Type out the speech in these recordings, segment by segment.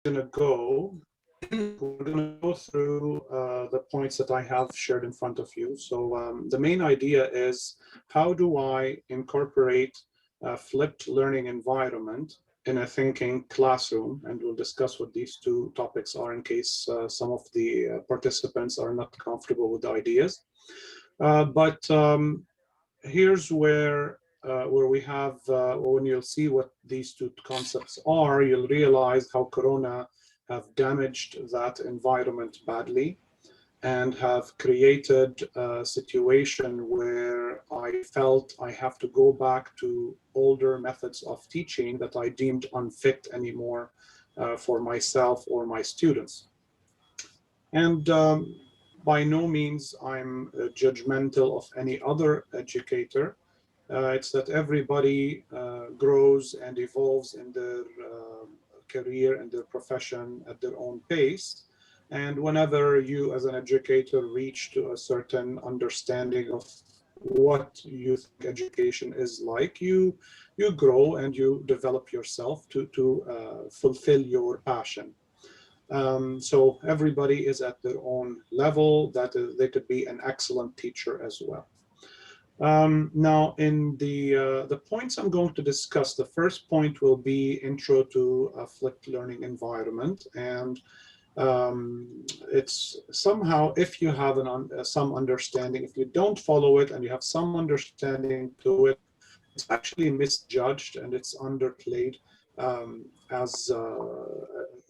going to go, we're going to go through the points that I have shared in front of you. So the main idea is, how do I incorporate a flipped learning environment in a thinking classroom? And we'll discuss what these two topics are in case some of the participants are not comfortable with the ideas. But here's where we have, when you'll see what these two concepts are, you'll realize how Corona have damaged that environment badly and have created a situation where I felt I have to go back to older methods of teaching that I deemed unfit anymore for myself or my students. And by no means I'm judgmental of any other educator. It's that everybody grows and evolves in their career and their profession at their own pace. And whenever you as an educator reach to a certain understanding of what you think education is like, you grow and you develop yourself to fulfill your passion. So everybody is at their own level, that they could be an excellent teacher as well. Now, in the points I'm going to discuss, the first point will be intro to a flipped learning environment. And it's somehow, if you have some understanding, if you don't follow it and you have some understanding to it, it's actually misjudged and it's underplayed as a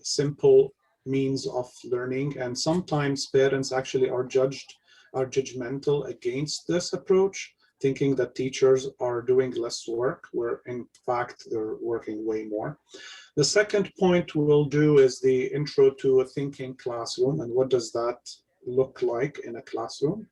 simple means of learning. And sometimes parents actually are judgmental against this approach, thinking that teachers are doing less work, where in fact they're working way more. The second point we'll do is the intro to a thinking classroom, and what does that look like in a classroom.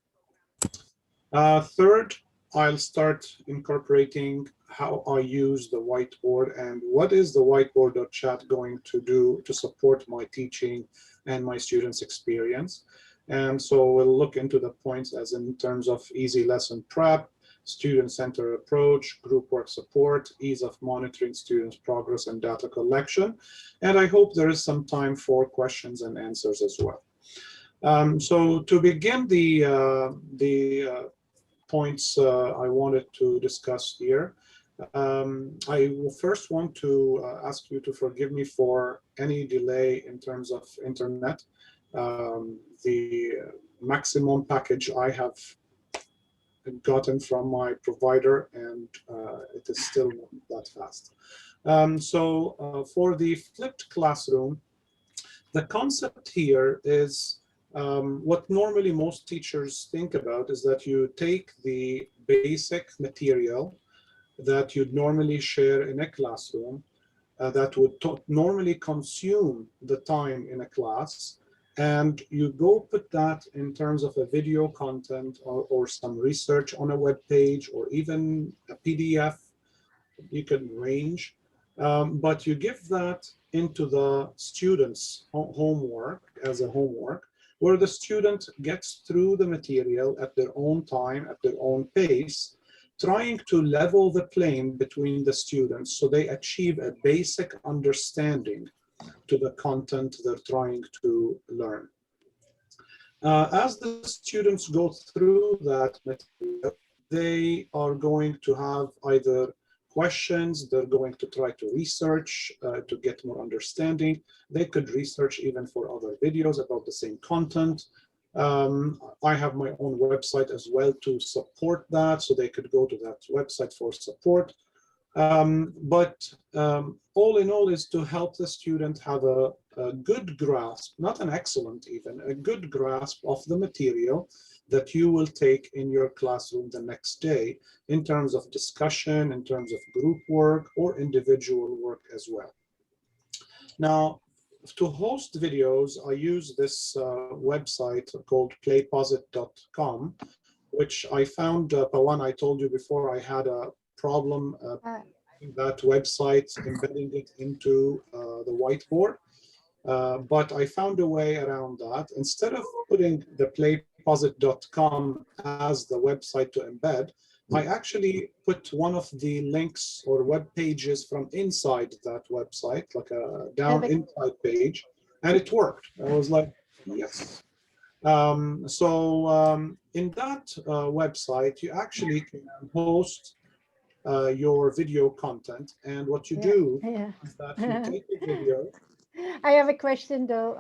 Third, I'll start incorporating how I use the whiteboard and what is the whiteboard.chat going to do to support my teaching and my students' experience. And so we'll look into the points as in terms of easy lesson prep, student-centered approach, group work support, ease of monitoring students' progress, and data collection. And I hope there is some time for questions and answers as well. So to begin the points I wanted to discuss here, I will first want to ask you to forgive me for any delay in terms of internet. The maximum package I have gotten from my provider, and it is still not that fast. For the flipped classroom, the concept here is what normally most teachers think about is that you take the basic material that you'd normally share in a classroom, that would normally consume the time in a class, and you go put that in terms of a video content or some research on a web page or even a PDF, you can range, but you give that into the student's homework as a homework, where the student gets through the material at their own time, at their own pace, trying to level the playing between the students so they achieve a basic understanding to the content they're trying to learn. As the students go through that material, they are going to have either questions, they're going to try to research to get more understanding. They could research even for other videos about the same content. I have my own website as well to support that, so they could go to that website for support. But all in all is to help the student have a good grasp, not an excellent even, a good grasp of the material that you will take in your classroom the next day in terms of discussion, in terms of group work, or individual work as well. Now, to host videos, I use this website called playposit.com, which I found, Pawan, I told you before, I had a problem that website, embedding it into the whiteboard. But I found a way around that. Instead of putting the playposit.com as the website to embed, I actually put one of the links or web pages from inside that website, like a down inside page, and it worked. I was like, yes. In that website, you actually can host your video content, and what you do is that you take a video. I have a question though.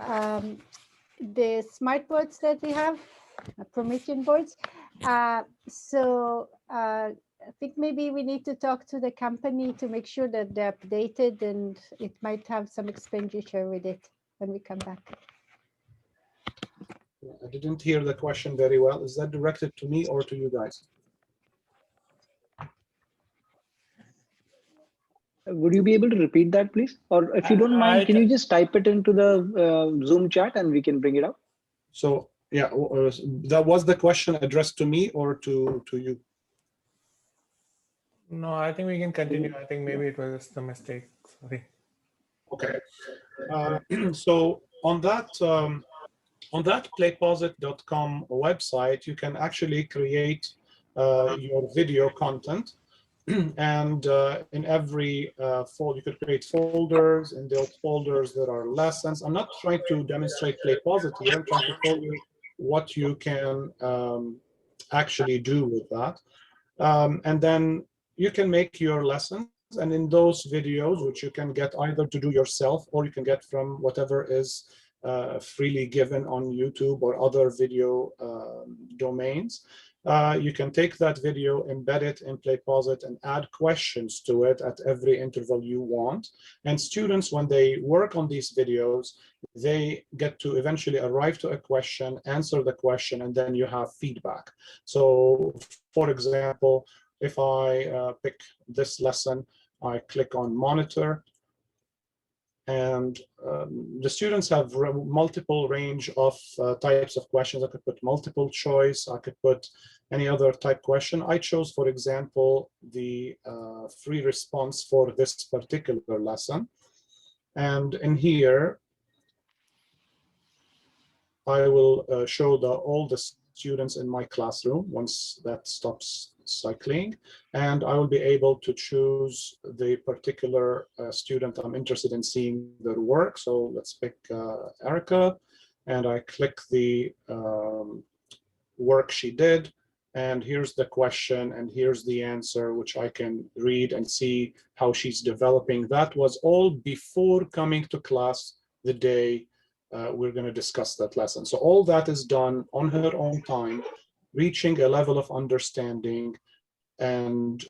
The smart boards that we have, Promethean boards. I think maybe we need to talk to the company to make sure that they're updated, and it might have some expenditure with it when we come back. I didn't hear the question very well. Is that directed to me or to you guys? Would you be able to repeat that, please? Or if you don't mind, can you just type it into the Zoom chat and we can bring it up? So yeah, that was the question addressed to me or to you? No, I think we can continue. I think maybe it was just a mistake. Sorry. Okay. So on that playposit.com website, you can actually create your video content. And in every folder, you could create folders. In those folders, there are lessons. I'm not trying to demonstrate Playposit here. I'm trying to tell you what you can actually do with that. And then you can make your lessons. And in those videos, which you can get either to do yourself or you can get from whatever is freely given on YouTube or other video domains, you can take that video, embed it in Playposit, and add questions to it at every interval you want. And students, when they work on these videos, they get to eventually arrive to a question, answer the question, and then you have feedback. So, for example, if I pick this lesson, I click on monitor, and the students have multiple range of types of questions. I could put multiple choice. I could put any other type question. I chose, for example, the free response for this particular lesson. And in here, I will show all the students in my classroom once that stops cycling, and I will be able to choose the particular student I'm interested in seeing their work. So let's pick Erica, and I click the work she did, and here's the question, and here's the answer, which I can read and see how she's developing. That was all before coming to class the day we're going to discuss that lesson. So all that is done on her own time, reaching a level of understanding, and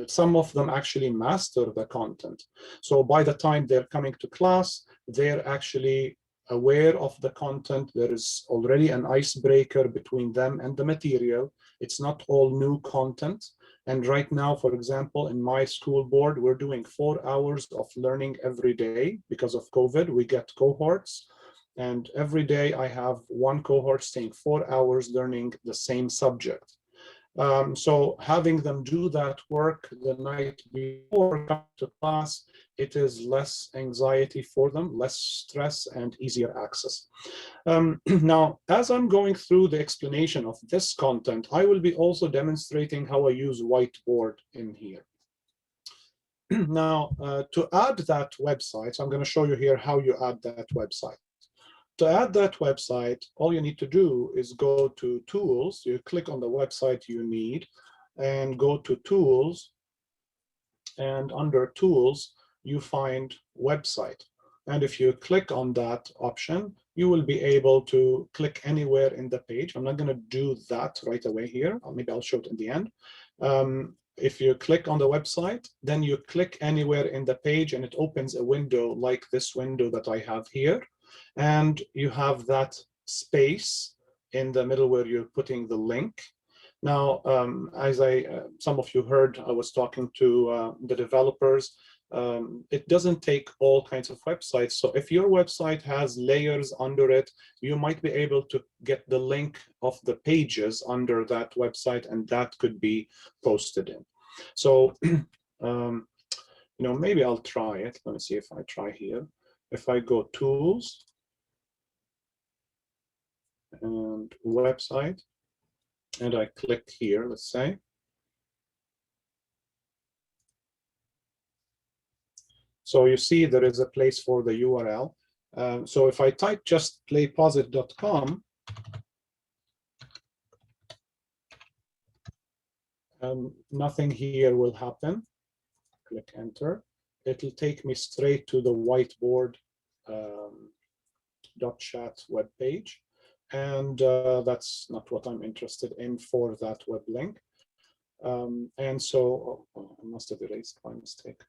some of them actually master the content. So by the time they're coming to class, they're actually aware of the content. There is already an icebreaker between them and the material. It's not all new content. And right now, for example, in my school board, we're doing 4 hours of learning every day. Because of COVID, we get cohorts. And every day I have one cohort staying 4 hours learning the same subject. So having them do that work the night before coming to class, it is less anxiety for them, less stress, and easier access. Now, as I'm going through the explanation of this content, I will be also demonstrating how I use whiteboard in here. Now, to add that website, so I'm going to show you here how you add that website. To add that website, all you need to do is go to Tools. You click on the website you need and go to Tools. And under Tools, you find Website. And if you click on that option, you will be able to click anywhere in the page. I'm not going to do that right away here. Maybe I'll show it in the end. If you click on the website, then you click anywhere in the page and it opens a window like this window that I have here. And you have that space in the middle where you're putting the link. Now, as some of you heard, I was talking to the developers. It doesn't take all kinds of websites. So if your website has layers under it, you might be able to get the link of the pages under that website, and that could be posted in. So, maybe I'll try it. Let me see if I try here. If I go Tools and Website, and I click here, let's say. So you see there is a place for the URL. So if I type just playposit.com, nothing here will happen. Click enter. It'll take me straight to the whiteboard .chat web page. And that's not what I'm interested in for that web link. And so I must have erased by mistake.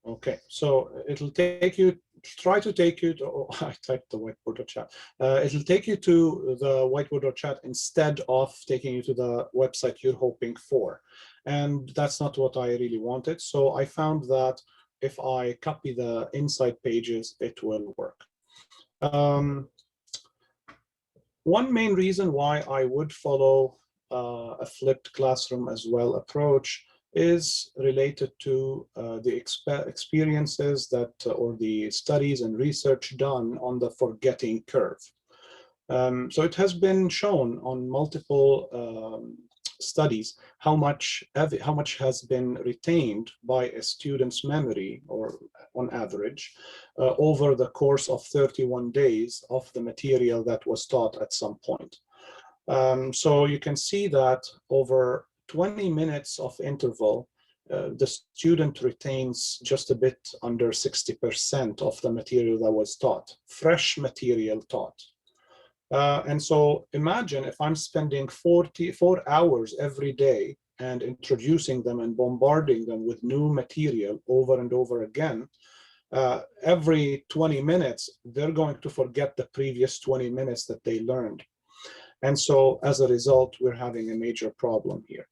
Okay, so it'll take you, try to take you to, oh, I typed the whiteboard.chat. It'll take you to the whiteboard.chat instead of taking you to the website you're hoping for. And that's not what I really wanted. So I found that if I copy the inside pages, it will work. One main reason why I would follow a flipped classroom as well approach is related to the experiences that or the studies and research done on the forgetting curve. So it has been shown on multiple studies how much has been retained by a student's memory, or on average, over the course of 31 days of the material that was taught at some point. So you can see that over 20 minutes of interval, the student retains just a bit under 60% of the material that was taught, fresh material taught. And so imagine if I'm spending 44 hours every day and introducing them and bombarding them with new material over and over again, every 20 minutes, they're going to forget the previous 20 minutes that they learned. And so as a result, we're having a major problem here.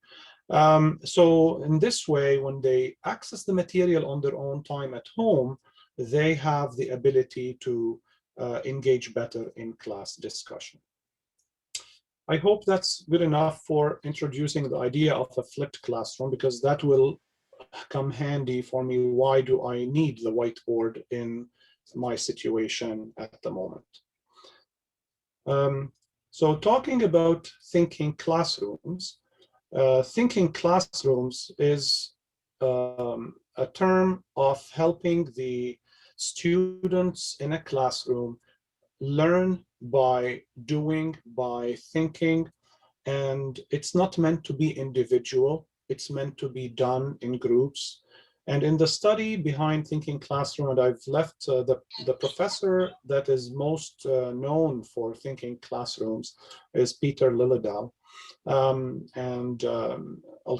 So in this way, when they access the material on their own time at home, they have the ability to engage better in class discussion. I hope that's good enough for introducing the idea of a flipped classroom, because that will come handy for me. Why do I need the whiteboard in my situation at the moment? So talking about thinking classrooms, thinking classrooms is a term of helping the students in a classroom learn by doing, by thinking, and it's not meant to be individual. It's meant to be done in groups. And in the study behind Thinking Classroom, and I've left the professor that is most known for Thinking Classrooms is Peter Liljedahl. I'll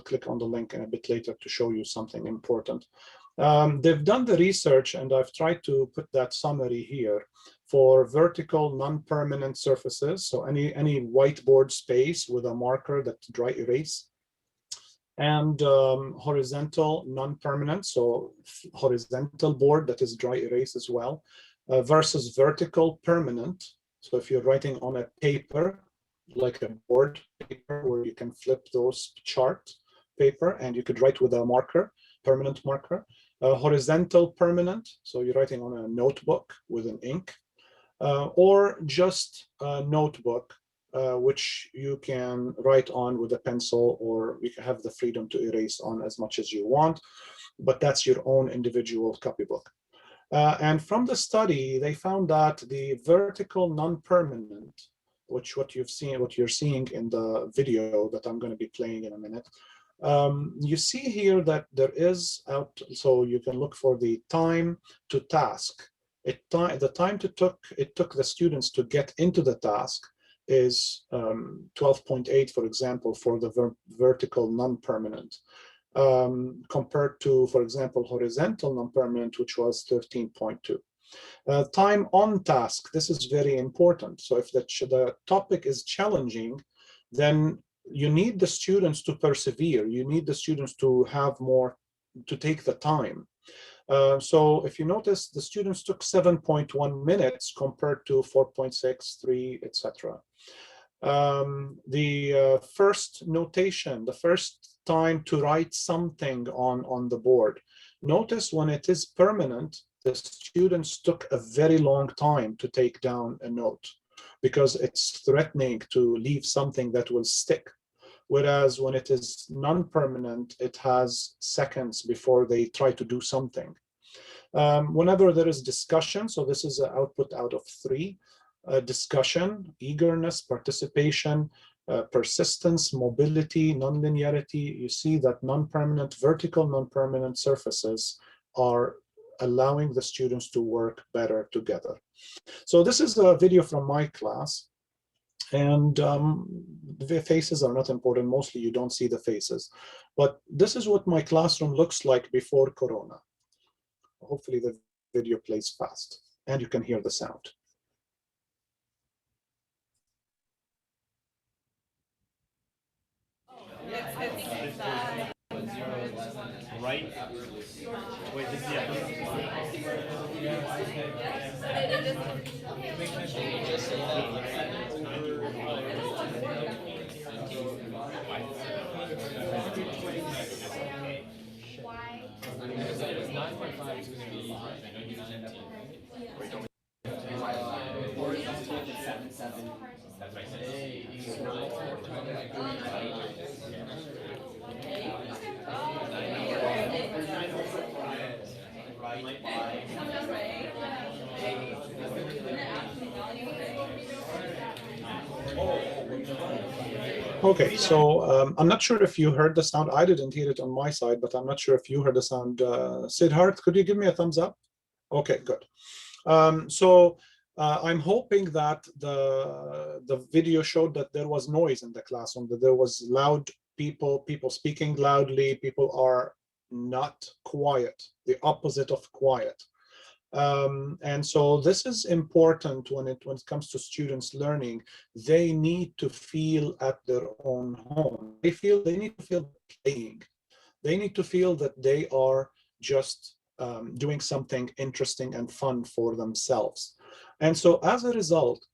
click on the link a bit later to show you something important. They've done the research, and I've tried to put that summary here for vertical non-permanent surfaces. So any whiteboard space with a marker that dry erase, and horizontal non-permanent, so horizontal board that is dry erase as well, versus vertical permanent. So if you're writing on a paper, like a board paper where you can flip those chart paper and you could write with a marker, permanent marker. Horizontal permanent, so you're writing on a notebook with an ink, or just a notebook which you can write on with a pencil, or you can have the freedom to erase on as much as you want, but that's your own individual copybook. And from the study, they found that the vertical non-permanent, which what you're seeing in the video that I'm going to be playing in a minute, you see here that there is so you can look for the time to task. The time it took the students to get into the task is 12.8, for example, for the vertical non-permanent, compared to, for example, horizontal non-permanent, which was 13.2. Time on task, this is very important. So if the topic is challenging, then you need the students to persevere. You need the students to have more, to take the time. So if you notice, the students took 7.1 minutes compared to 4.6, 3, etc. The first notation, the first time to write something on the board. Notice when it is permanent, the students took a very long time to take down a note because it's threatening to leave something that will stick. Whereas when it is non-permanent, it has seconds before they try to do something. Whenever there is discussion, so this is an output out of 3, discussion, eagerness, participation, persistence, mobility, nonlinearity, you see that non-permanent, vertical non-permanent surfaces are allowing the students to work better together. So this is a video from my class. And the faces are not important. Mostly you don't see the faces. But this is what my classroom looks like before Corona. Hopefully the video plays fast and you can hear the sound. Right? Wait, this is the Okay, so I'm not sure if you heard the sound. I didn't hear it on my side, but I'm not sure if you heard the sound. Siddharth, could you give me a thumbs up? Okay, good. I'm hoping that the video showed that there was noise in the classroom, that there was loud people speaking loudly, people are not quiet, the opposite of quiet. And so this is important when it comes to students learning. They need to feel at their own home. They need to feel playing. They need to feel that they are just doing something interesting and fun for themselves. And so as a result,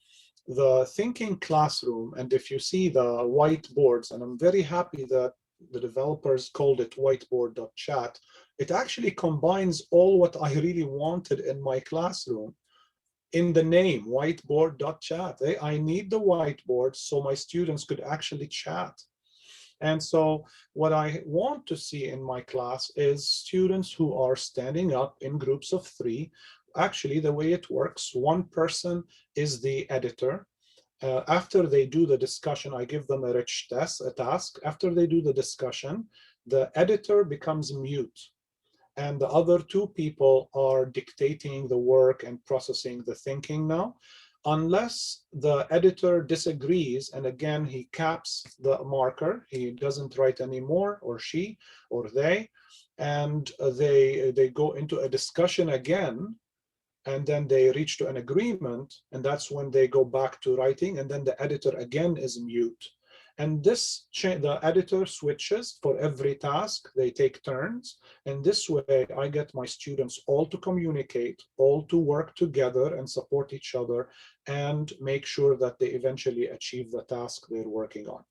the thinking classroom, and if you see the whiteboards, and I'm very happy that the developers called it whiteboard.chat, it actually combines all what I really wanted in my classroom in the name, whiteboard.chat. I need the whiteboard so my students could actually chat. And so what I want to see in my class is students who are standing up in groups of 3. Actually, the way it works, one person is the editor. After they do the discussion, I give them a rich task. After they do the discussion, the editor becomes mute, and the other 2 people are dictating the work and processing the thinking now, unless the editor disagrees, and again, he caps the marker. He doesn't write anymore, or she, or they, and they go into a discussion again, and then they reach to an agreement, and that's when they go back to writing, and then the editor again is mute. And this the editor switches for every task. They take turns, and this way I get my students all to communicate, all to work together and support each other, and make sure that they eventually achieve the task they're working on.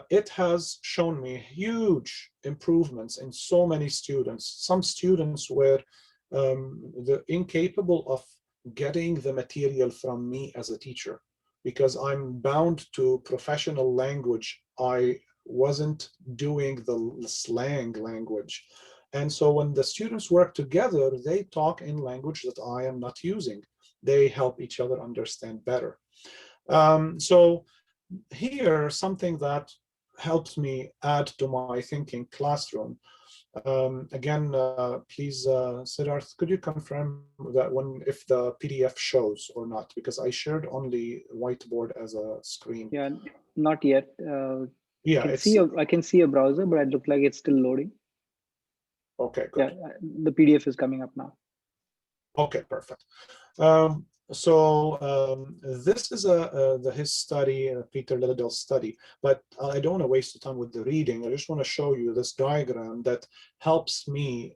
It has shown me huge improvements in so many students. Some students were they're incapable of getting the material from me as a teacher because I'm bound to professional language. I wasn't doing the slang language. And so when the students work together, they talk in language that I am not using. They help each other understand better. So here, something that helps me add to my thinking classroom. Again, please, Siddharth, could you confirm that if the PDF shows or not? Because I shared only whiteboard as a screen. Yeah, not yet. Yeah, I can see a browser, but it looks like it's still loading. Okay, good. Yeah, the PDF is coming up now. Okay, perfect. This is his study, Peter Lilladell's study, but I don't want to waste the time with the reading. I just want to show you this diagram that helps me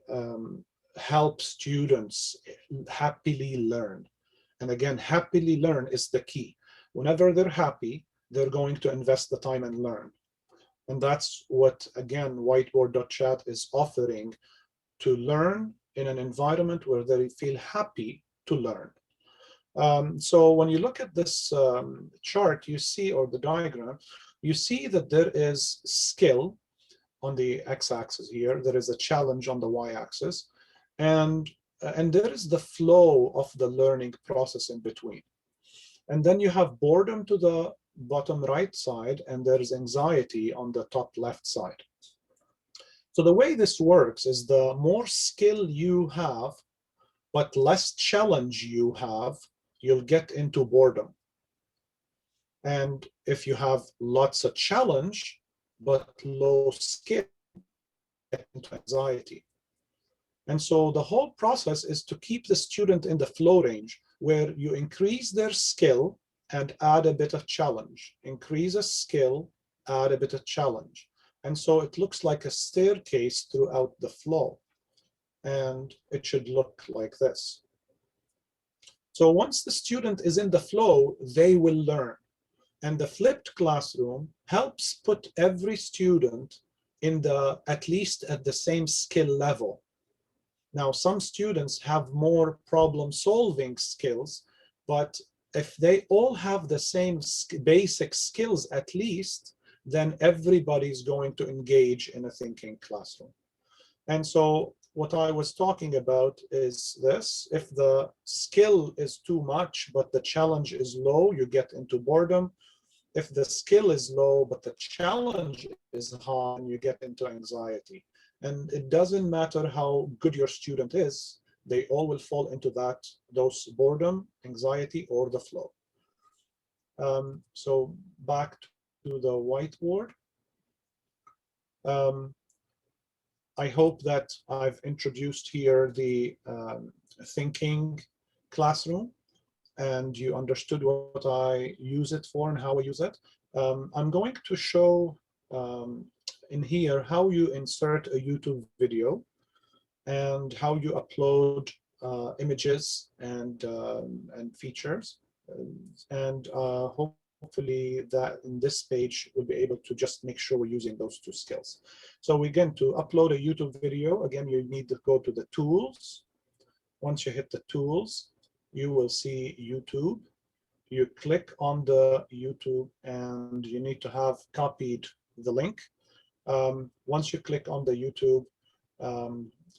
help students happily learn. And again, happily learn is the key. Whenever they're happy, they're going to invest the time and learn. And that's what, again, whiteboard.chat is offering, to learn in an environment where they feel happy to learn. So when you look at this chart, you see, or the diagram, you see that there is skill on the x-axis here, there is a challenge on the y-axis, and there is the flow of the learning process in between. And then you have boredom to the bottom right side, and there is anxiety on the top left side. So the way this works is, the more skill you have, but less challenge you have, you'll get into boredom. And if you have lots of challenge, but low skill, get into anxiety. And so the whole process is to keep the student in the flow range, where you increase their skill and add a bit of challenge, increase a skill, add a bit of challenge. And so it looks like a staircase throughout the flow. And it should look like this. So once the student is in the flow, they will learn. And the flipped classroom helps put every student in the, at least at the same skill level. Now, some students have more problem-solving skills, but if they all have the same basic skills at least, then everybody's going to engage in a thinking classroom. And so what I was talking about is this: if the skill is too much, but the challenge is low, you get into boredom. If the skill is low, but the challenge is high, you get into anxiety. And it doesn't matter how good your student is, they all will fall into those boredom, anxiety, or the flow. So back to the whiteboard. I hope that I've introduced here the thinking classroom, and you understood what I use it for and how I use it. I'm going to show in here how you insert a YouTube video and how you upload images and features. And hopefully that in this page we'll be able to just make sure we're using those two skills. So again, to upload a YouTube video, again, you need to go to the tools. Once you hit the tools, you will see YouTube. You click on the YouTube, and you need to have copied the link. Once you click on the YouTube,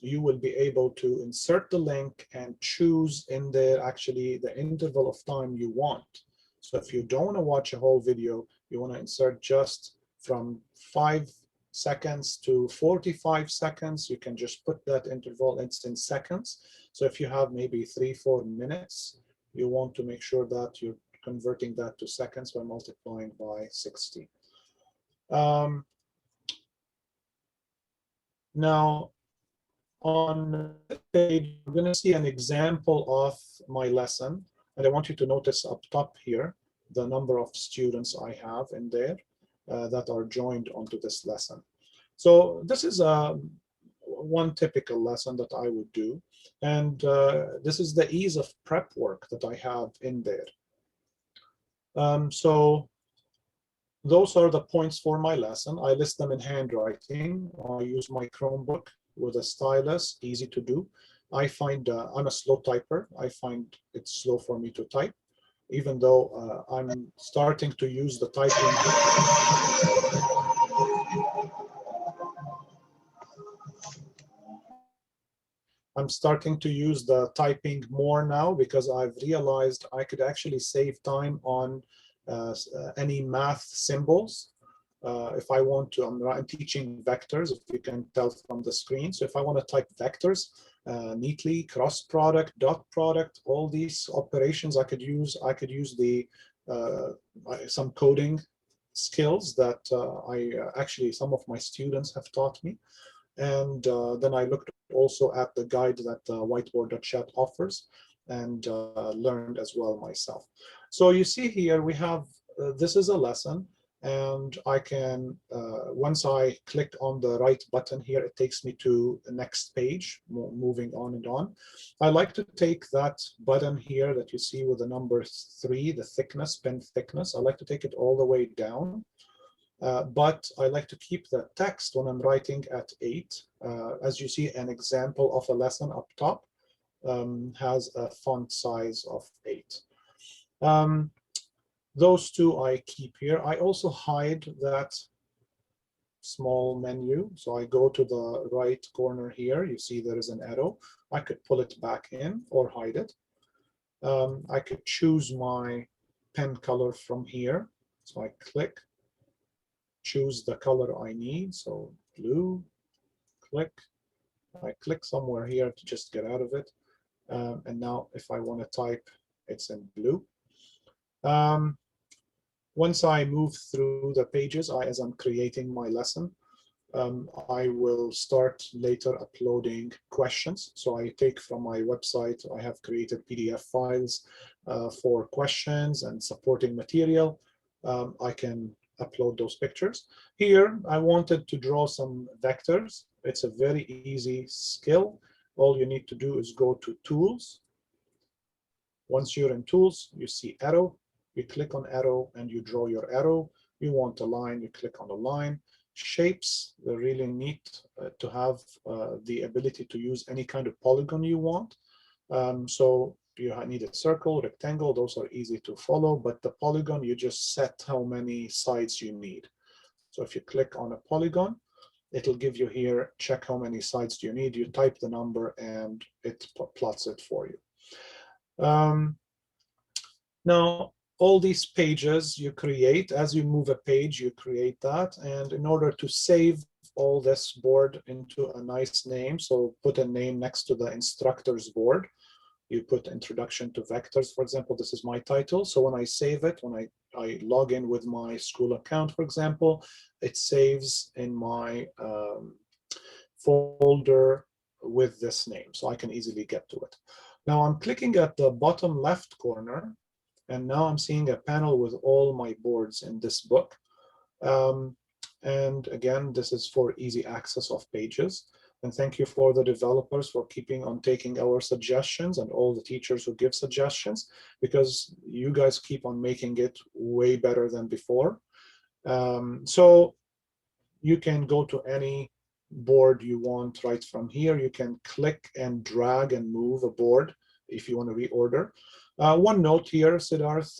you will be able to insert the link and choose in there actually the interval of time you want. So if you don't want to watch a whole video, you want to insert just from 5 seconds to 45 seconds, you can just put that interval, it's in seconds. So if you have maybe 3-4 minutes, you want to make sure that you're converting that to seconds by multiplying by 60. Now, on this page, we're going to see an example of my lesson. And I want you to notice up top here the number of students I have in there that are joined onto this lesson. So this is one typical lesson that I would do. And this is the ease of prep work that I have in there. So those are the points for my lesson. I list them in handwriting. I use my Chromebook with a stylus, easy to do. I find I'm a slow typer. I find it's slow for me to type, even though I'm starting to use the typing. I'm starting to use the typing more now because I've realized I could actually save time on any math symbols. If I want to, I'm teaching vectors, if you can tell from the screen. So if I want to type vectors neatly, cross product, dot product, all these operations I could use the some coding skills that actually some of my students have taught me. And then I looked also at the guide that whiteboard.chat offers and learned as well myself. So you see here we have, this is a lesson, and I can, once I click on the right button here, it takes me to the next page, moving on and on. I like to take that button here that you see with the number 3, the thickness, pen thickness, I like to take it all the way down. But I like to keep the text when I'm writing at 8. As you see, an example of a lesson up top has a font size of 8. Those two I keep here. I also hide that small menu. So I go to the right corner here. You see there is an arrow. I could pull it back in or hide it. I could choose my pen color from here. So I click, choose the color I need. So blue, click. I click somewhere here to just get out of it. And now if I want to type, it's in blue. Once I move through the pages, as I'm creating my lesson, I will start later uploading questions. So I take from my website, I have created PDF files for questions and supporting material. I can upload those pictures. Here, I wanted to draw some vectors. It's a very easy skill. All you need to do is go to Tools. Once you're in Tools, you see Arrow. You click on arrow and you draw your arrow. You want a line, you click on a line. Shapes, they're really neat to have the ability to use any kind of polygon you want. So you need a circle, rectangle, those are easy to follow, but the polygon, you just set how many sides you need. So if you click on a polygon, it'll give you here, check how many sides do you need. You type the number and it plots it for you. Now, all these pages you create, as you move a page, you create that. And in order to save all this board into a nice name, so put a name next to the instructor's board. You put Introduction to Vectors, for example, this is my title. So when I save it, when I log in with my school account, for example, it saves in my folder with this name, so I can easily get to it. Now I'm clicking at the bottom left corner, and now I'm seeing a panel with all my boards in this book. And again, this is for easy access of pages. And thank you for the developers for keeping on taking our suggestions and all the teachers who give suggestions, because you guys keep on making it way better than before. So you can go to any board you want right from here. You can click and drag and move a board if you want to reorder. One note here, Siddharth,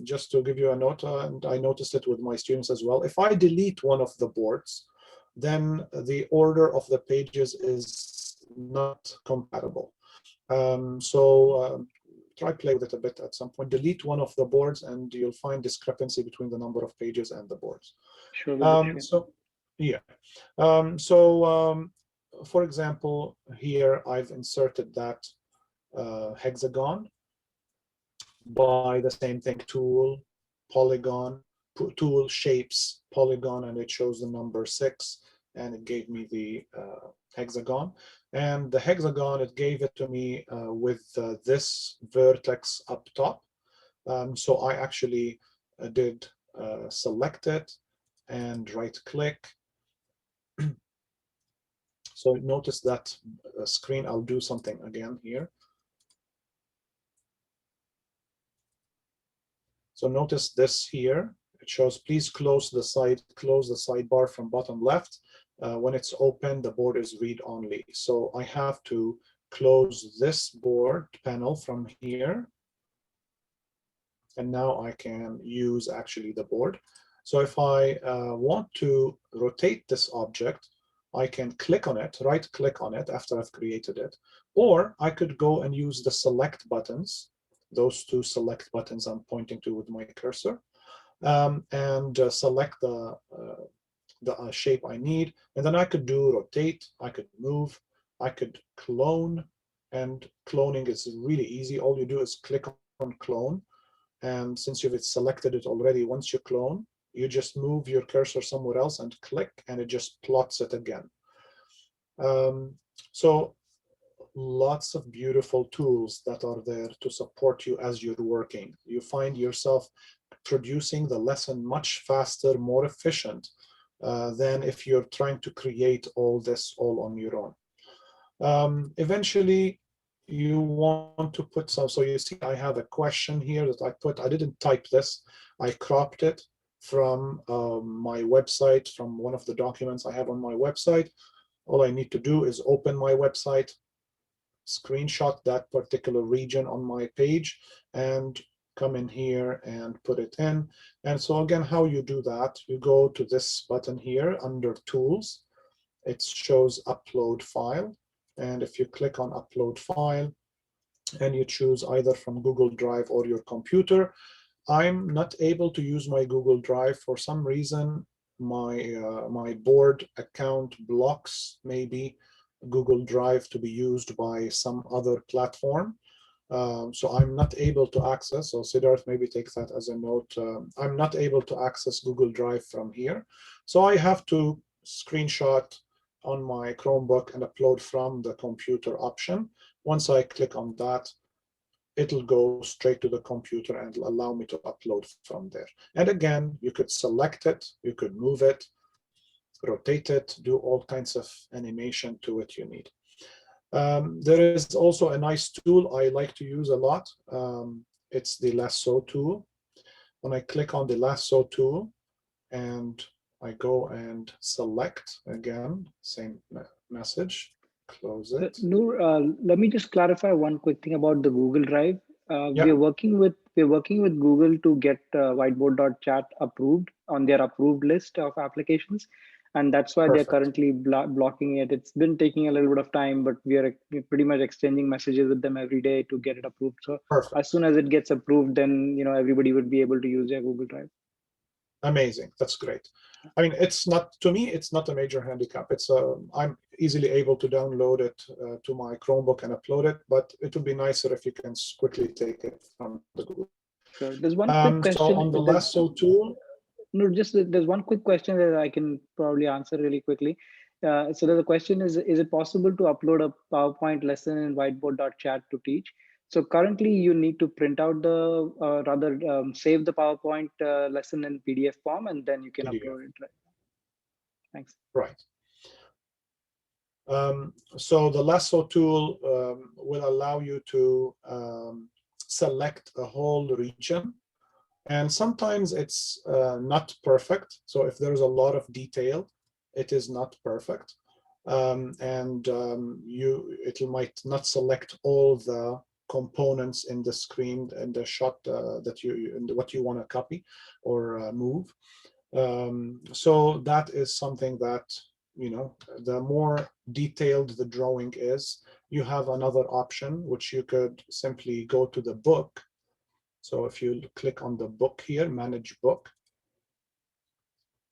just to give you a note, and I noticed it with my students as well. If I delete one of the boards, then the order of the pages is not compatible. Try play with it a bit at some point. Delete one of the boards and you'll find discrepancy between the number of pages and the boards. Sure. For example, here I've inserted that hexagon by the same thing, tool, polygon, tool, shapes, polygon, and it shows the number 6, and it gave me the hexagon. And the hexagon, it gave it to me with this vertex up top. So I actually did select it and right click. So notice that screen, I'll do something again here. So notice this here, it shows please close the sidebar from bottom left. When it's open, the board is read only. So I have to close this board panel from here. And now I can use actually the board. So if I want to rotate this object, I can click on it, right click on it after I've created it. Or I could go and use the select buttons, those two select buttons I'm pointing to with my cursor, and select the shape I need. And then I could do rotate, I could move, I could clone, and cloning is really easy. All you do is click on clone. And since you've selected it already, once you clone, you just move your cursor somewhere else and click, and it just plots it again. So lots of beautiful tools that are there to support you as you're working. You find yourself producing the lesson much faster, more efficient than if you're trying to create all this all on your own. Eventually, you want to put some, so you see I have a question here that I put, I didn't type this, I cropped it from my website, from one of the documents I have on my website. All I need to do is open my website, screenshot that particular region on my page, and come in here and put it in. And so again, how you do that, you go to this button here under Tools, it shows Upload File. And if you click on Upload File and you choose either from Google Drive or your computer, I'm not able to use my Google Drive for some reason. My board account blocks maybe Google Drive to be used by some other platform. So I'm not able to access, so Siddharth maybe takes that as a note. I'm not able to access Google Drive from here. So I have to screenshot on my Chromebook and upload from the computer option. Once I click on that, it'll go straight to the computer and allow me to upload from there. And again, you could select it, you could move it, rotate it, do all kinds of animation to it you need. There is also a nice tool I like to use a lot. It's the Lasso Tool. When I click on the Lasso Tool and I go and select, again, same message, close it. Nour, let me just clarify one quick thing about the Google Drive. Yeah. We're working with Google to get whiteboard.chat approved on their approved list of applications, and that's why Perfect. they're currently blocking it. It's been taking a little bit of time, but we're pretty much exchanging messages with them every day to get it approved. So Perfect. as soon as it gets approved, then everybody would be able to use their Google Drive. Amazing. That's great. I mean, it's not, to me, it's not a major handicap. It's I'm easily able to download it to my Chromebook and upload it, but it would be nicer if you can quickly take it from the Google. Sure. There's one quick question. So on the Lasso Tool. No, just there's one quick question that I can probably answer really quickly. So the question is it possible to upload a PowerPoint lesson in whiteboard.chat to teach? So currently you need to print out the, save the PowerPoint lesson in PDF form, and then you can PDF. upload it. Right? Thanks. Right. So the Lasso Tool will allow you to select a whole region. And sometimes it's not perfect. So if there's a lot of detail, it is not perfect. It might not select all the components in the screen and the shot what you want to copy or move. So that is something that, the more detailed the drawing is, you have another option, which you could simply go to the book. So if you click on the book here, Manage Book,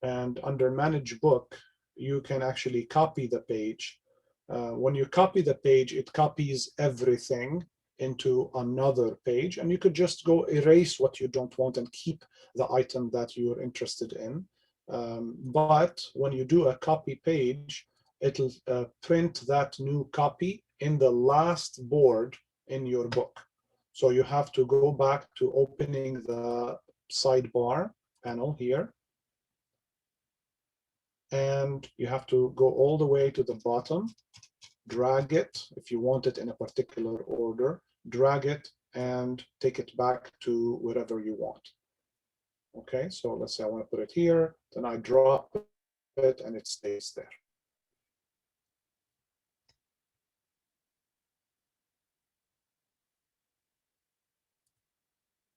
and under Manage Book, you can actually copy the page. When you copy the page, it copies everything into another page, and you could just go erase what you don't want and keep the item that you're interested in. But when you do a copy page, it'll print that new copy in the last board in your book. So you have to go back to opening the sidebar panel here. And you have to go all the way to the bottom, drag it, if you want it in a particular order, drag it and take it back to wherever you want. Okay, so let's say I want to put it here, then I drop it and it stays there.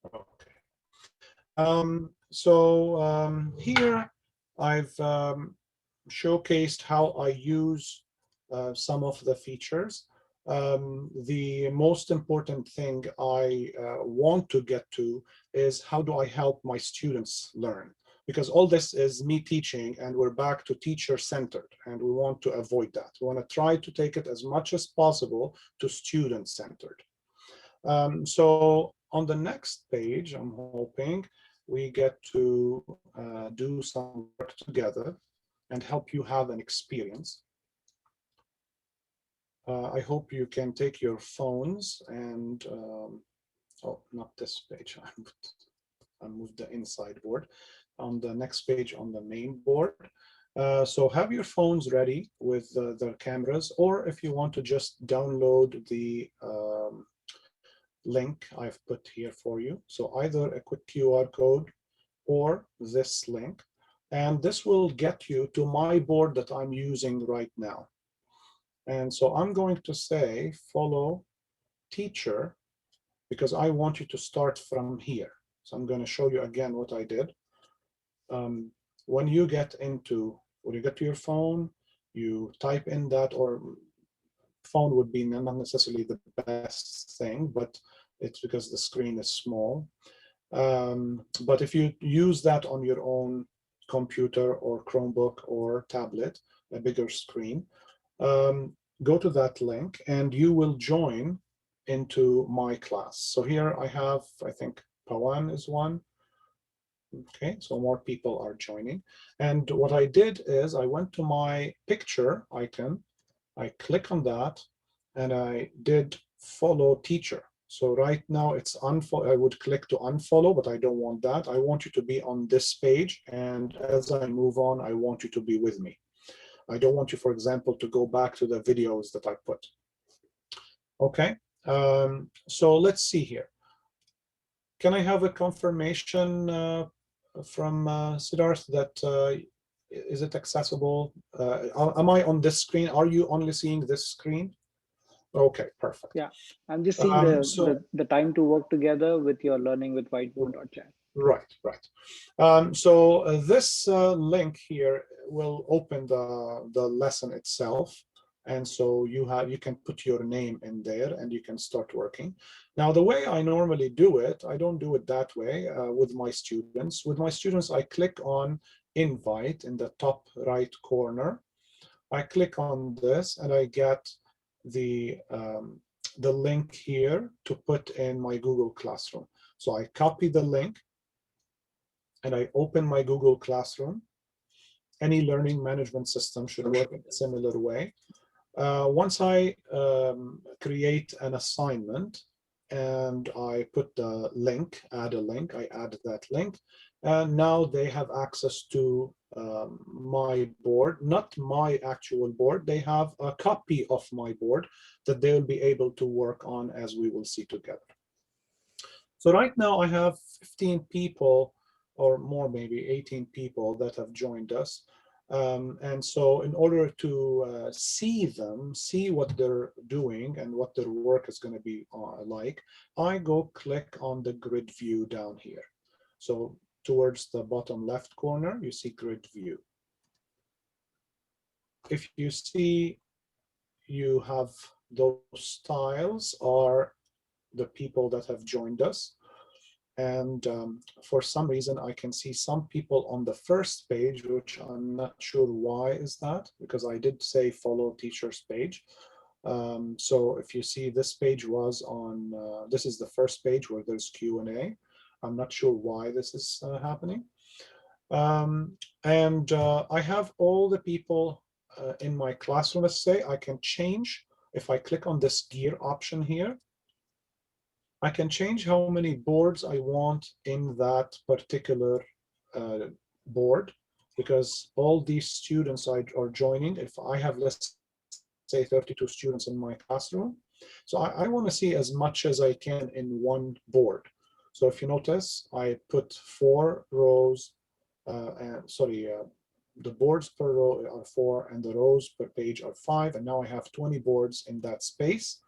Okay. Here I've showcased how I use some of the features. The most important thing I want to get to is how do I help my students learn? Because all this is me teaching and we're back to teacher-centered, and we want to avoid that. We want to try to take it as much as possible to student-centered. So on the next page, I'm hoping we get to do some work together and help you have an experience. I hope you can take your phones and, oh, not this page. I moved the inside board. On the next page on the main board. So have your phones ready with their cameras, or if you want to just download the link I've put here for you. So either a quick QR code or this link, and this will get you to my board that I'm using right now. And so I'm going to say follow teacher, because I want you to start from here. So I'm going to show you again what I did. When you get to your phone, you type in that, or phone would be not necessarily the best thing, but it's because the screen is small. But if you use that on your own computer or Chromebook or tablet, a bigger screen, go to that link and you will join into my class. So here I have, I think Pawan is one. Okay, so more people are joining. And what I did is I went to my picture icon, I click on that, and I did follow teacher. So right now it's unfollow. I would click to unfollow, but I don't want that. I want you to be on this page. And as I move on, I want you to be with me. I don't want you, for example, to go back to the videos that I put. Okay, so let's see here. Can I have a confirmation from Siddharth that is it accessible? Am I on this screen? Are you only seeing this screen? Okay, perfect. Yeah, I'm just seeing the time to work together with your learning with whiteboard.chat. Right. So this link here will open the lesson itself. And so you can put your name in there and you can start working. Now, the way I normally do it, I don't do it that way with my students. With my students, I click on invite in the top right corner. I click on this and I get the link here to put in my Google Classroom. So I copy the link and I open my Google Classroom. Any learning management system should work in a similar way. Once I create an assignment and I put the link, add a link, I add that link, and now they have access to my board, not my actual board. They have a copy of my board that they will be able to work on, as we will see together. So right now I have 15 people or more, maybe 18 people that have joined us. And so in order to see them, see what they're doing and what their work is going to be like, I go click on the grid view down here. So towards the bottom left corner, you see grid view. If you see, you have those tiles are the people that have joined us. And for some reason, I can see some people on the first page, which I'm not sure why is that, because I did say follow teacher's page. So if you see this page was on, this is the first page where there's Q&A. I'm not sure why this is happening. I have all the people in my classroom. Let's say I can change, if I click on this gear option here, I can change how many boards I want in that particular board, because all these students are joining. If I have, let's say, 32 students in my classroom, so I want to see as much as I can in one board. So if you notice, I put 4 rows, the boards per row are 4 and the rows per page are 5, and now I have 20 boards in that space.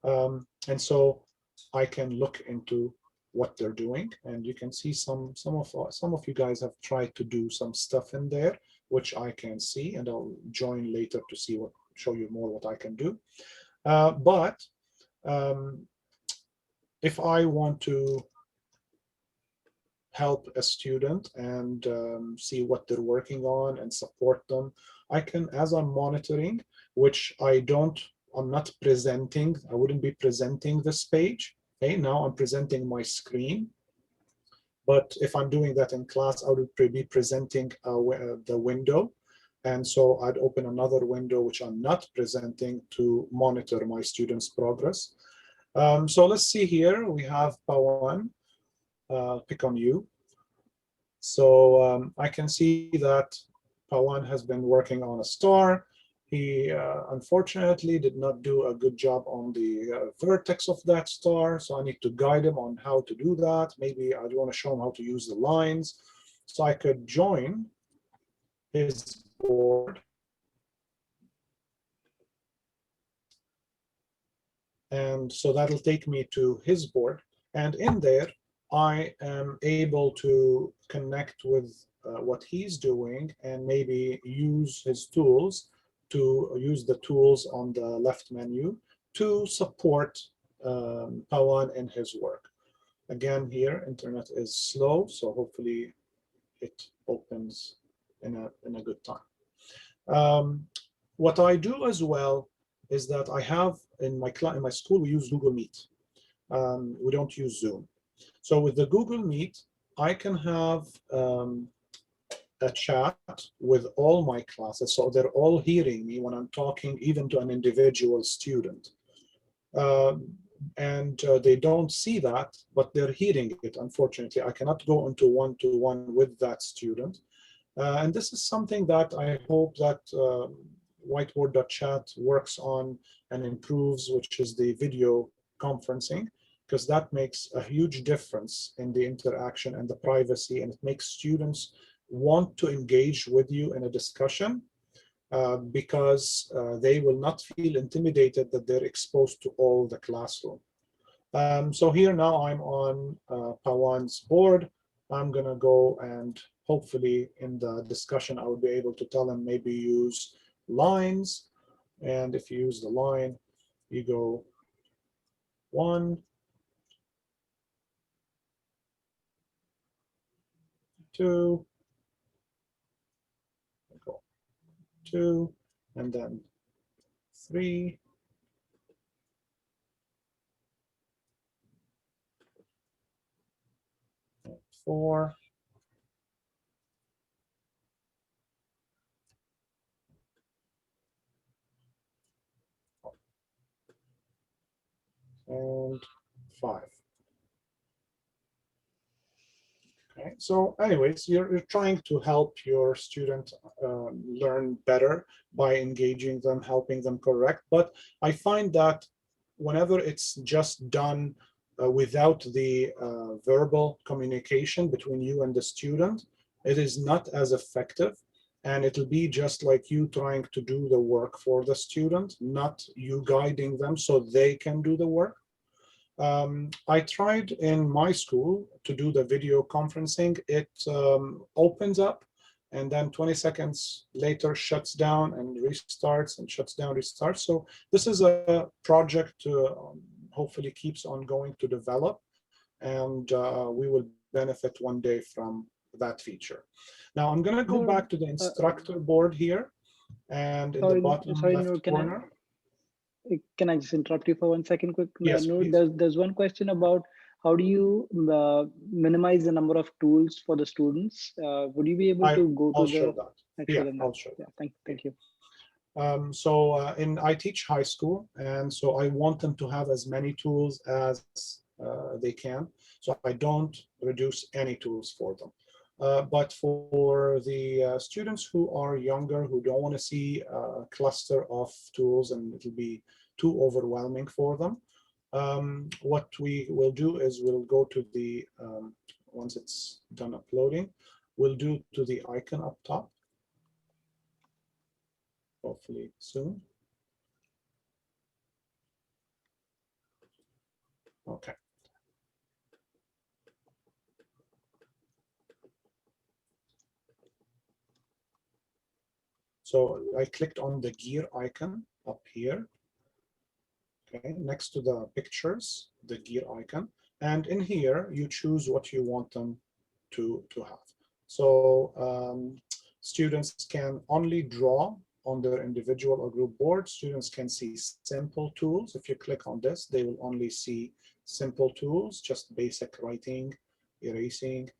And so I can look into what they're doing, and you can see some of you guys have tried to do some stuff in there, which I can see, and I'll join later to see show you more what I can do. If I want to help a student and see what they're working on and support them, I can, as I'm monitoring, which I'm not presenting, I wouldn't be presenting this page. Okay, now I'm presenting my screen. But if I'm doing that in class, I would be presenting the window. And so I'd open another window, which I'm not presenting, to monitor my students' progress. So let's see here, we have Pawan. pick on you. So I can see that Pawan has been working on a star. He unfortunately did not do a good job on the vertex of that star, so I need to guide him on how to do that. Maybe I want to show him how to use the lines. So I could join his board. And so that'll take me to his board. And in there, I am able to connect with what he's doing and maybe use his tools, to use the tools on the left menu to support Pawan in his work. Again, here, internet is slow, so hopefully it opens in a good time. What I do as well is that I have in my school, we use Google Meet. We don't use Zoom. So with the Google Meet, I can have a chat with all my classes. So they're all hearing me when I'm talking, even to an individual student. And they don't see that, but they're hearing it, unfortunately. I cannot go into one-to-one with that student. And this is something that I hope that whiteboard.chat works on and improves, which is the video conferencing, because that makes a huge difference in the interaction and the privacy, and it makes students want to engage with you in a discussion because they will not feel intimidated that they're exposed to all the classroom. So here now I'm on Pawan's board. I'm gonna go and hopefully in the discussion, I will be able to tell him maybe use lines. And if you use the line, you go 1, 2, go 2, and then 3, 4, and 5. Okay, so anyways, you're trying to help your student learn better by engaging them, helping them correct. But I find that whenever it's just done without the verbal communication between you and the student, it is not as effective. And it'll be just like you trying to do the work for the student, not you guiding them so they can do the work. I tried in my school to do the video conferencing. It opens up and then 20 seconds later shuts down and restarts and shuts down, restarts. So this is a project hopefully keeps on going to develop, and we will benefit one day from that feature. Now I'm going to go back to the instructor board here, and in the bottom left corner. Can I just interrupt you for 1 second quick? Yes, Nour, please. there's one question about how do you minimize the number of tools for the students? Would you be able to go to I'll the... show that. Yeah, I'll show that. that. Yeah, thank you. I teach high school, and so I want them to have as many tools as they can. So I don't reduce any tools for them. But for the students who are younger, who don't want to see a cluster of tools and it'll be too overwhelming for them, what we will do is we'll go to the, once it's done uploading, we'll do to the icon up top, hopefully soon. Okay. So I clicked on the gear icon up here. Okay, next to the pictures, the gear icon. And in here, you choose what you want them to have. So students can only draw on their individual or group board. Students can see simple tools. If you click on this, they will only see simple tools, just basic writing, erasing.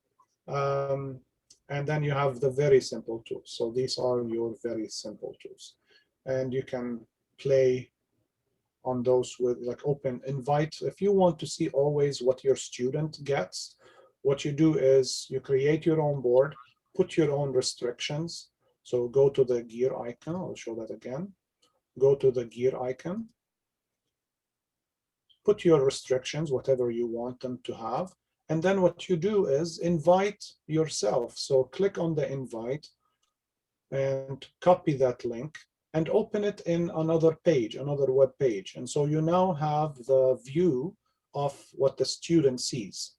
And then you have the very simple tools. So these are your very simple tools. And you can play on those with like open invite. If you want to see always what your student gets, what you do is you create your own board, put your own restrictions. So go to the gear icon. I'll show that again. Go to the gear icon. Put your restrictions, whatever you want them to have. And then what you do is invite yourself. So click on the invite and copy that link and open it in another page, another web page. And so you now have the view of what the student sees.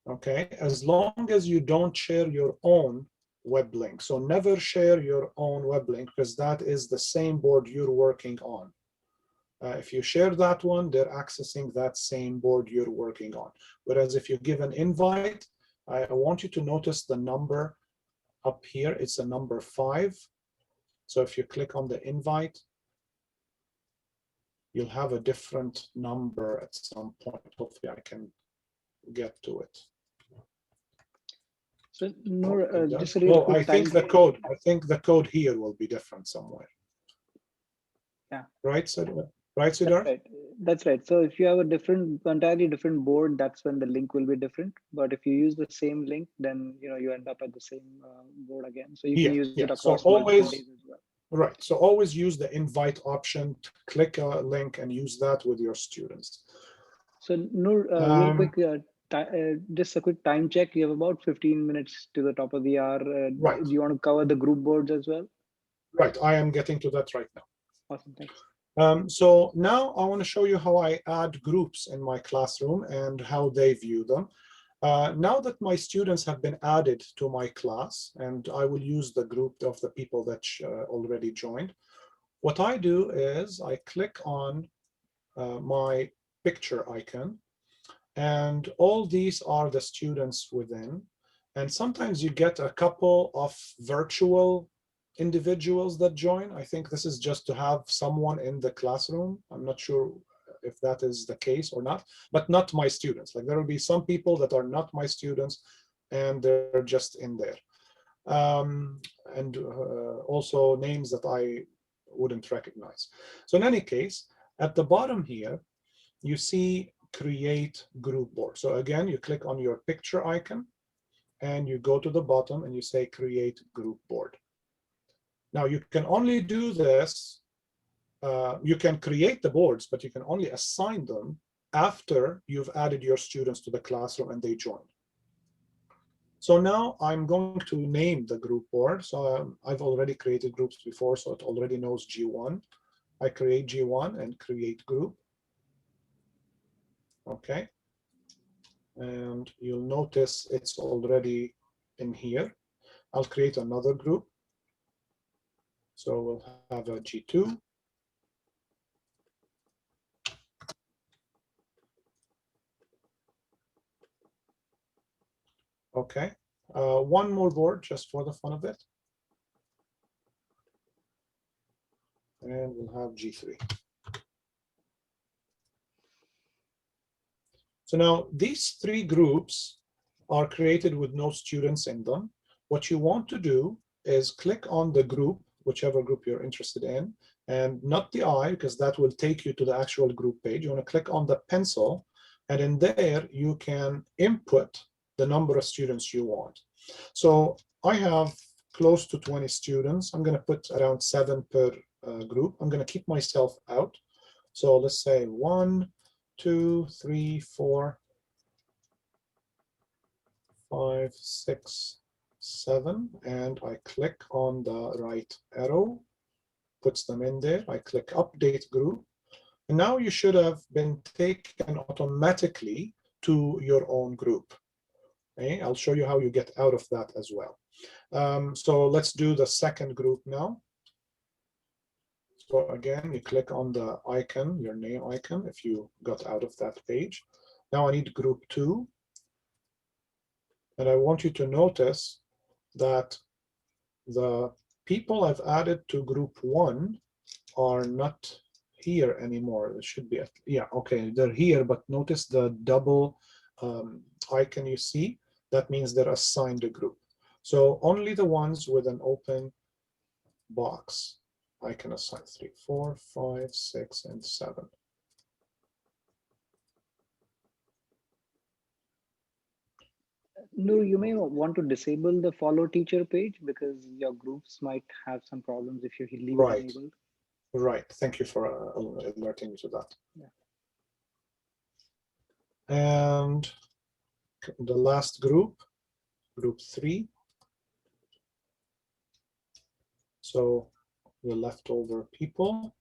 Okay, as long as you don't share your own web link. So never share your own web link, because that is the same board you're working on. If you share that one, they're accessing that same board you're working on. Whereas if you give an invite, I want you to notice the number up here. It's a number 5. So if you click on the invite, you'll have a different number at some point. Hopefully I can get to it. So Nour, just a Oh, real quick I think the code. I think the code here will be different somewhere. Yeah. Right, Siddharth? Right, Siddharth? Right. That's right. So if you have a entirely different board, that's when the link will be different. But if you use the same link, then you end up at the same board again. So you can use it across multiple days as well. Right. So always use the invite option. Click a link and use that with your students. So Nour, real quick, just a quick time check. You have about 15 minutes to the top of the hour. Right. Do you want to cover the group boards as well? Right. I am getting to that right now. Awesome. Thanks. So now I want to show you how I add groups in my classroom and how they view them. Now that my students have been added to my class, and I will use the group of the people that already joined, what I do is I click on my picture icon, and all these are the students within. And sometimes you get a couple of virtual individuals that join. I think this is just to have someone in the classroom. I'm not sure if that is the case or not, but not my students. Like there will be some people that are not my students and they're just in there. And also names that I wouldn't recognize. So in any case, at the bottom here, you see create group board. So again, you click on your picture icon and you go to the bottom and you say create group board. Now you can only do this, you can create the boards, but you can only assign them after you've added your students to the classroom and they join. So now I'm going to name the group board. So I've already created groups before, so it already knows G1. I create G1 and create group. Okay. And you'll notice it's already in here. I'll create another group. So we'll have a G2. Okay, one more board just for the fun of it. And we'll have G3. So now these 3 groups are created with no students in them. What you want to do is click on the group, whichever group you're interested in, and not the eye, because that will take you to the actual group page. You want to click on the pencil, and in there you can input the number of students you want. So I have close to 20 students. I'm going to put around 7 per group. I'm going to keep myself out. So let's say 1, 2, 3, 4, 5, 6, 7, and I click on the right arrow, puts them in there. I click update group, and now you should have been taken automatically to your own group. Okay, I'll show you how you get out of that as well. So let's do the second group now. So again, you click on the icon, your name icon, if you got out of that page. Now I need group 2. And I want you to notice that the people I've added to group 1 are not here anymore. It should be, yeah, okay, they're here, but notice the double icon you see. That means they're assigned a group. So only the ones with an open box I can assign 3, 4, 5, 6, and 7. Nour, you may want to disable the follow teacher page because your groups might have some problems if you leave it Right. enabled. Right. Thank you for alerting me to that. Yeah. And the last group 3. So the leftover people.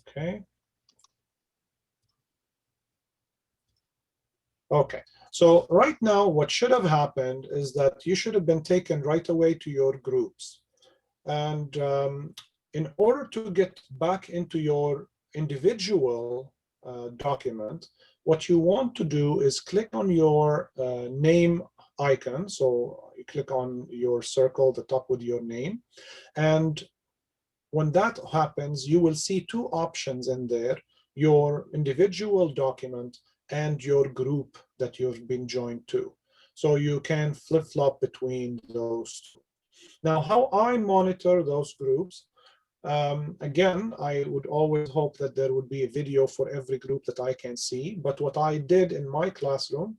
Okay. Okay. So right now, what should have happened is that you should have been taken right away to your groups. And in order to get back into your individual document, what you want to do is click on your name icon. So you click on your circle, the top with your name. And when that happens, you will see 2 options in there, your individual document and your group that you've been joined to. So you can flip-flop between those 2. Now, how I monitor those groups, again, I would always hope that there would be a video for every group that I can see. But what I did in my classroom,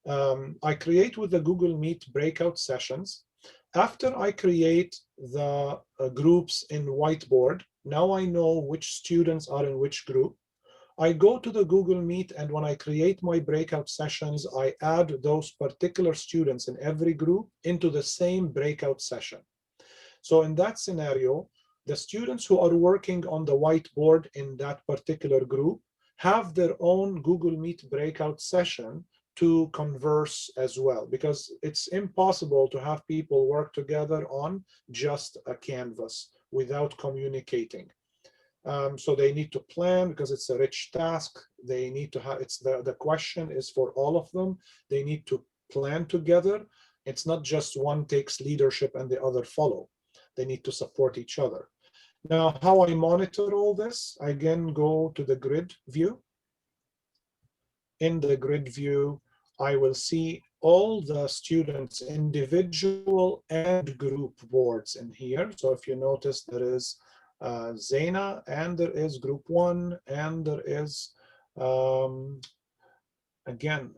I create with the Google Meet breakout sessions. After I create the groups in whiteboard, now I know which students are in which group. I go to the Google Meet, and when I create my breakout sessions, I add those particular students in every group into the same breakout session. So in that scenario, the students who are working on the whiteboard in that particular group have their own Google Meet breakout session to converse as well, because it's impossible to have people work together on just a canvas without communicating. So they need to plan because it's a rich task. They need to have, the question is for all of them. They need to plan together. It's not just one takes leadership and the other follow. They need to support each other. Now, how I monitor all this, I again go to the grid view. In the grid view, I will see all the students' individual and group boards in here. So if you notice, there is Zaina, and there is group 1, and there is, again,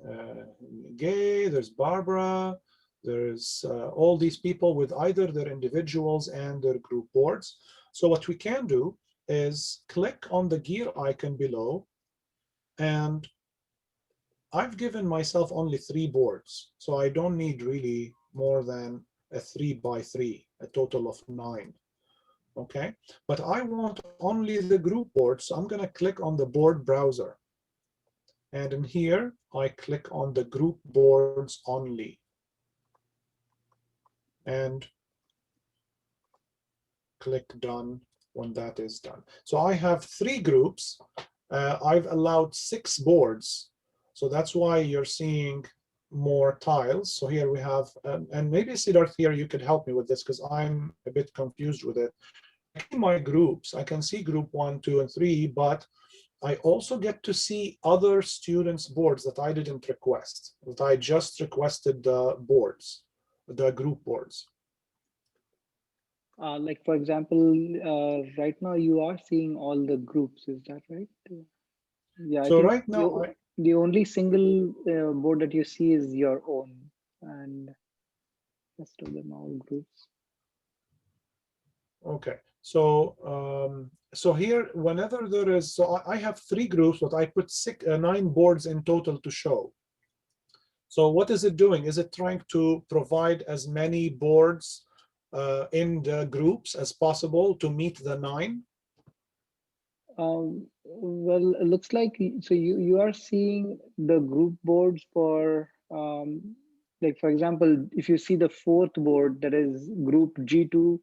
Gay, there's Barbara, there's all these people with either their individuals and their group boards. So what we can do is click on the gear icon below, and I've given myself only 3 boards, so I don't need really more than a 3 by 3, a total of 9. Okay, but I want only the group board, so I'm going to click on the board browser. And in here, I click on the group boards only. And click done when that is done. So I have 3 groups. I've allowed 6 boards. So that's why you're seeing more tiles. So here we have, and maybe Siddharth here, you could help me with this because I'm a bit confused with it. In my groups, I can see group 1, 2, and 3, but I also get to see other students' boards that I didn't request, that I just requested the boards, the group boards. Like for example, right now you are seeing all the groups, is that right? Yeah, So I think right now, the only single board that you see is your own, and rest of them are all groups. Okay, so so here, whenever there is, so I have 3 groups, but I put 9 boards in total to show. So what is it doing? Is it trying to provide as many boards in the groups as possible to meet the 9? Well, it looks like so you are seeing the group boards for like for example, if you see the 4th board, that is group G2,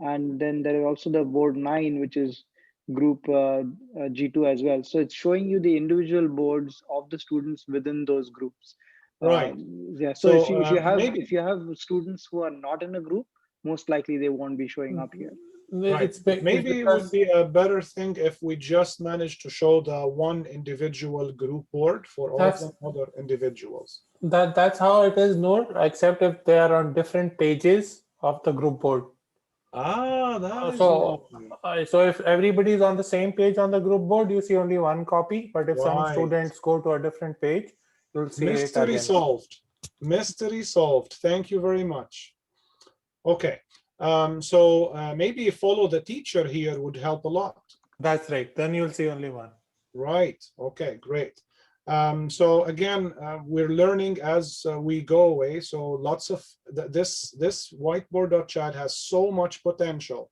and then there is also the board 9, which is group G2 as well. So it's showing you the individual boards of the students within those groups. Right. Yeah. So, if you have maybe, if you have students who are not in a group, most likely they won't be showing up here. Right. it's Maybe it because would be a better thing if we just managed to show the one individual group board for all of that's them other individuals. that's how it is, Noor, except if they are on different pages of the group board. Ah, that is So, why. so if everybody is on the same page on the group board, you see only one copy. But if some Right. students go to a different page, you'll see it Mystery again. solved. Mystery solved. Thank you very much. Okay. So maybe follow the teacher here would help a lot. That's right. Then you'll see only one. Right. Okay, great. So again, we're learning as we go away. So lots of this whiteboard.chat has so much potential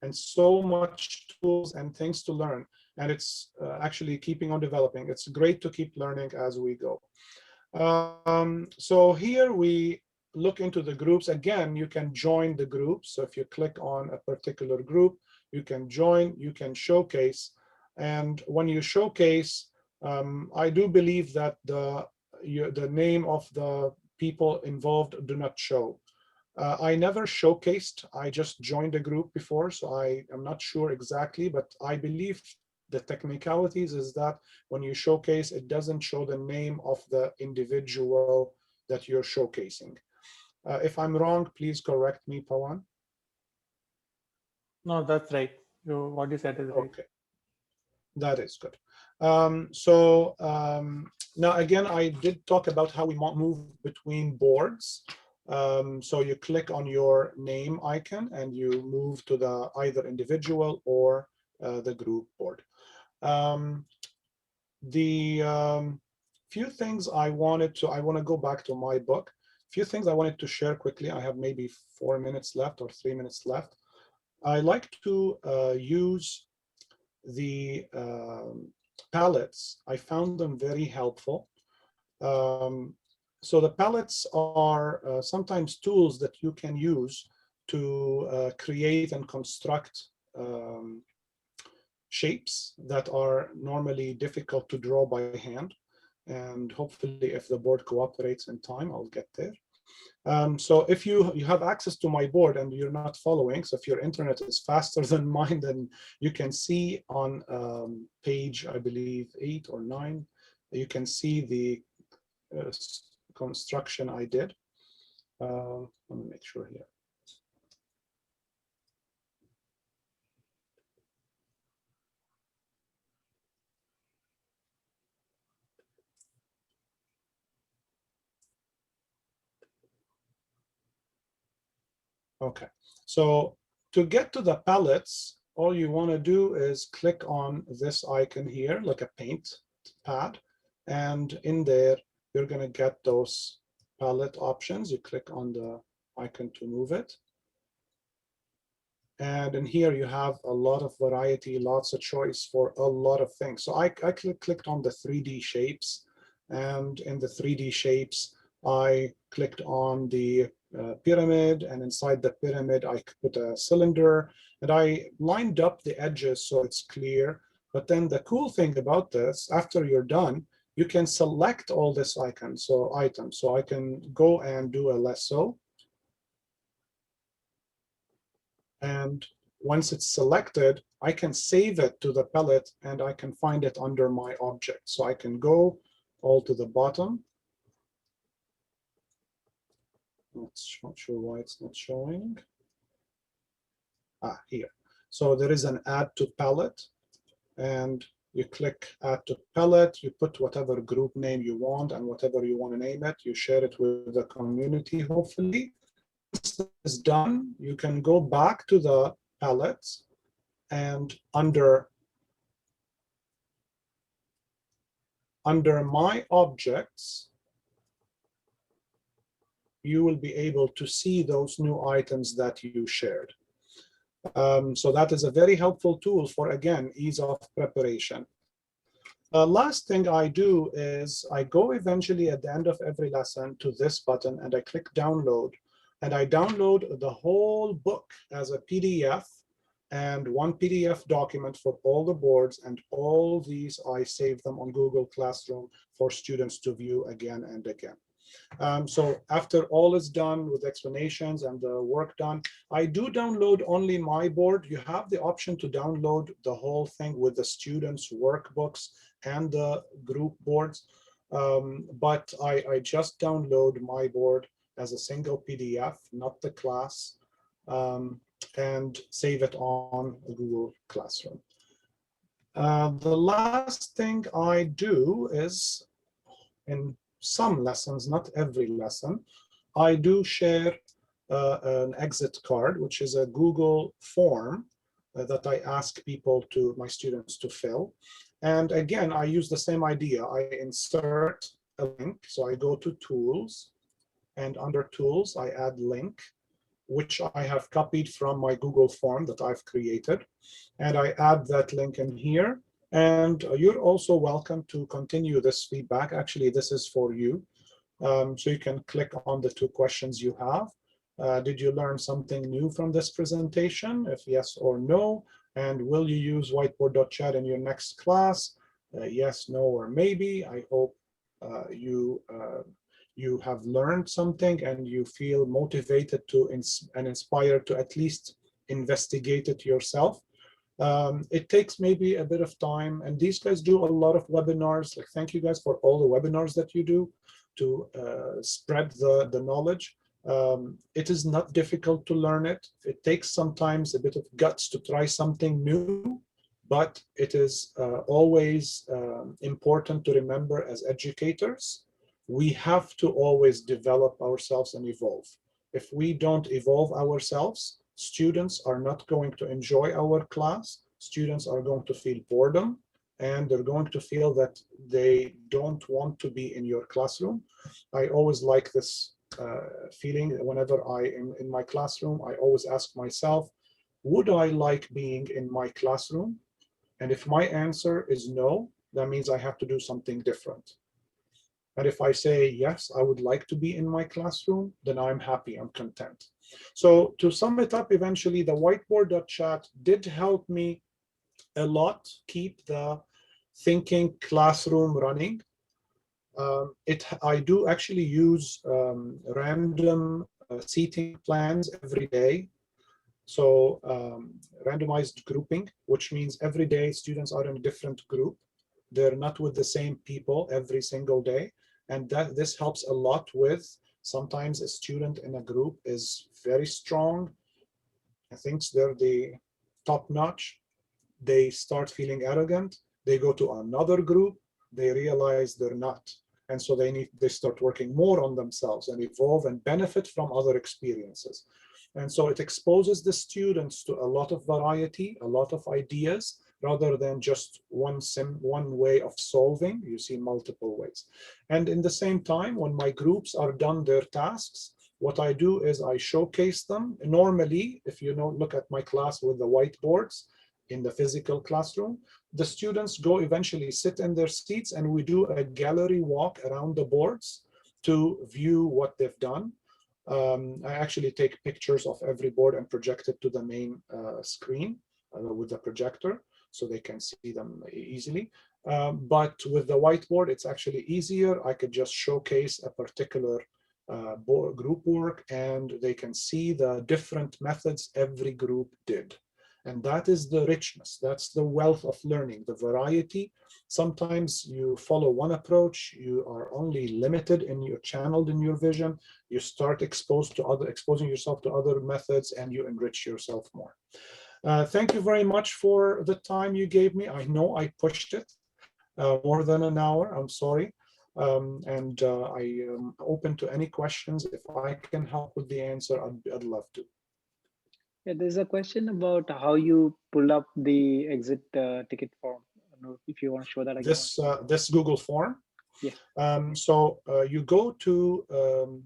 and so much tools and things to learn. And it's actually keeping on developing. It's great to keep learning as we go. So here we look into the groups. Again, you can join the groups. So if you click on a particular group, you can join, you can showcase. And when you showcase, I do believe that the name of the people involved do not show. I never showcased, I just joined a group before, so I am not sure exactly, but I believe the technicalities is that when you showcase, it doesn't show the name of the individual that you're showcasing. If I'm wrong, please correct me, Pawan. No, that's right. What you said is right. Okay, that is good. Now again, I did talk about how we move between boards. So you click on your name icon and you move to the either individual or the group board. Few things I want to go back to my book. Few things I wanted to share quickly. I have maybe 4 minutes left or 3 minutes left. I like to use the palettes. I found them very helpful. So the palettes are sometimes tools that you can use to create and construct shapes that are normally difficult to draw by hand. And hopefully if the board cooperates in time, I'll get there. So if you have access to my board and you're not following, so if your internet is faster than mine, then you can see on page, I believe 8 or 9, you can see the construction I did. Let me make sure here. Okay, so to get to the palettes, all you want to do is click on this icon here, like a paint pad, and in there, you're going to get those palette options. You click on the icon to move it. And in here, you have a lot of variety, lots of choice for a lot of things. So I clicked on the 3D shapes, and in the 3D shapes, I clicked on the pyramid, and inside the pyramid, I put a cylinder, and I lined up the edges so it's clear. But then the cool thing about this, after you're done, you can select all this items. So I can go and do a lasso. And once it's selected, I can save it to the palette and I can find it under my object. So I can go all to the bottom. Not sure why it's not showing. Here. So there is an add to palette, and you click add to palette, you put whatever group name you want and whatever you want to name it, you share it with the community, hopefully. Once this is done, you can go back to the palettes, and under my objects, you will be able to see those new items that you shared. So that is a very helpful tool for, again, ease of preparation. Last thing I do is I go eventually at the end of every lesson to this button and I click download, and I download the whole book as a PDF and one PDF document for all the boards, and all these I save them on Google Classroom for students to view again and again. So after all is done with explanations and the work done, I do download only my board. You have the option to download the whole thing with the students' workbooks and the group boards. But I just download my board as a single PDF, not the class, and save it on Google Classroom. The last thing I do is, in some lessons, not every lesson, I do share an exit card, which is a Google form that I ask people to, my students, to fill. And again, I use the same idea. I insert a link. So I go to Tools, and under Tools, I add Link, which I have copied from my Google form that I've created. And I add that link in here. And you're also welcome to continue this feedback. Actually, this is for you. So you can click on the 2 questions you have. Did you learn something new from this presentation? If yes or no. And will you use whiteboard.chat in your next class? Yes, no, or maybe. I hope you have learned something and you feel motivated to and inspired to at least investigate it yourself. It takes maybe a bit of time, and these guys do a lot of webinars. Like, thank you guys for all the webinars that you do to spread the knowledge. It is not difficult to learn it. It takes sometimes a bit of guts to try something new, but it is always important to remember as educators, we have to always develop ourselves and evolve. If we don't evolve ourselves, students are not going to enjoy our class. Students are going to feel boredom, and they're going to feel that they don't want to be in your classroom. I always like this feeling. Whenever I am in my classroom, I always ask myself, would I like being in my classroom? And if my answer is no, that means I have to do something different. And if I say, yes, I would like to be in my classroom, then I'm happy, I'm content. So to sum it up, eventually the whiteboard.chat did help me a lot keep the thinking classroom running. I do actually use random seating plans every day. So randomized grouping, which means every day students are in a different group. They're not with the same people every single day. And this helps a lot with, sometimes a student in a group is very strong and thinks they're the top notch. They start feeling arrogant. They go to another group. They realize they're not. And so they start working more on themselves and evolve and benefit from other experiences. And so it exposes the students to a lot of variety, a lot of ideas, rather than just one way of solving. You see multiple ways. And in the same time, when my groups are done their tasks, what I do is I showcase them. Normally, if you look at my class with the whiteboards in the physical classroom, the students go eventually sit in their seats, and we do a gallery walk around the boards to view what they've done. I actually take pictures of every board and project it to the main screen with the projector, so they can see them easily. But with the whiteboard, it's actually easier. I could just showcase a particular group work, and they can see the different methods every group did. And that is the richness. That's the wealth of learning, the variety. Sometimes you follow one approach, you are only limited in your channeled in your vision. You start exposing yourself to other methods, and you enrich yourself more. Thank you very much for the time you gave me. I know I pushed it more than an hour. I'm sorry. And I am open to any questions. If I can help with the answer, I'd love to. Yeah, there's a question about how you pull up the exit ticket form. I don't know if you want to show that again. This Google form. Yeah. So you go to